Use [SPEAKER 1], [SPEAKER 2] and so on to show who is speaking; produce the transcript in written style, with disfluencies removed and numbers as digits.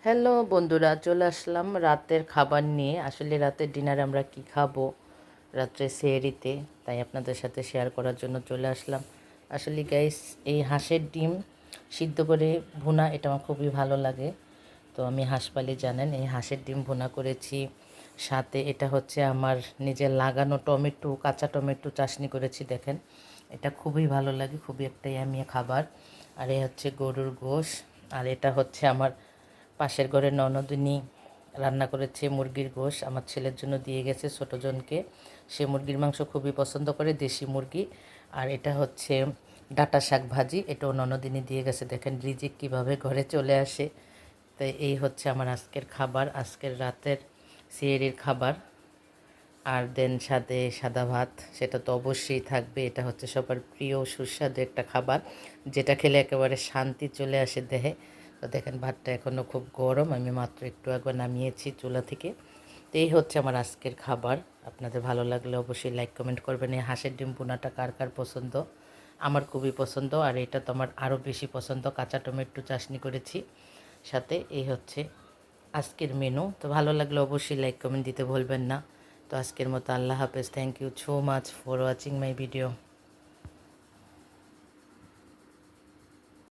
[SPEAKER 1] Hello বন্ধুরা, চলে আসলাম রাতের খাবার নিয়ে। আসলে রাতের ডিনারে আমরা কি খাবো রাত্রে সেহরিতে, তাই আপনাদের সাথে শেয়ার করার জন্য চলে আসলাম। আসলে গাইস, এই হাঁসের ডিম সিদ্ধ করে ভুনা, এটা আমার খুবই ভালো লাগে। তো আমি হাঁস পালি জানেন, এই হাঁসের ডিম ভুনা করেছি। সাথে এটা হচ্ছে আমার নিজের লাগানো টমেটো, কাঁচা টমেটো চাটনি করেছি। দেখেন, এটা খুবই ভালো লাগে, খুবই একটা ইয়ামি খাবার। আর এই হচ্ছে গরুর গোশ। আর এটা হচ্ছে আমার পাশের ঘরের ননদিনী রান্না করেছে মুরগির গোশ, আমার ছেলের জন্য দিয়ে গেছে, ছোটো জনকে। সে মুরগির মাংস খুবই পছন্দ করে, দেশি মুরগি। আর এটা হচ্ছে ডাঁটা শাক ভাজি, এটাও ননদিনী দিয়ে গেছে। দেখেন রিজিক কীভাবে ঘরে চলে আসে। তাই এই হচ্ছে আমার আজকের খাবার, আজকের রাতের সিয়েরির খাবার। আর দেন সাথে সাদা ভাত, সেটা তো অবশ্যই থাকবে। এটা হচ্ছে সবার প্রিয় সুস্বাদু একটা খাবার, যেটা খেলে একেবারে শান্তি চলে আসে দেহে। তো দেখেন ভাতটা এখনও খুব গরম, আমি মাত্র একটু আগে নামিয়েছি চুলা থেকে। তো এই হচ্ছে আমার আজকের খাবার। আপনাদের ভালো লাগলে অবশ্যই লাইক কমেন্ট করবেন। এই হাঁসের ডিম ভুনাটা কার কার পছন্দ? আমার খুবই পছন্দ। আর এটা তো আমার আরও বেশি পছন্দ। কাঁচা টমেটো চাটনি করেছি সাথে। এই হচ্ছে আজকের মেনু। তো ভালো লাগলে অবশ্যই লাইক কমেন্ট দিতে ভুলবেন না। তো আজকের মতো আল্লাহ হাফেজ। Thank you so much for watching my video.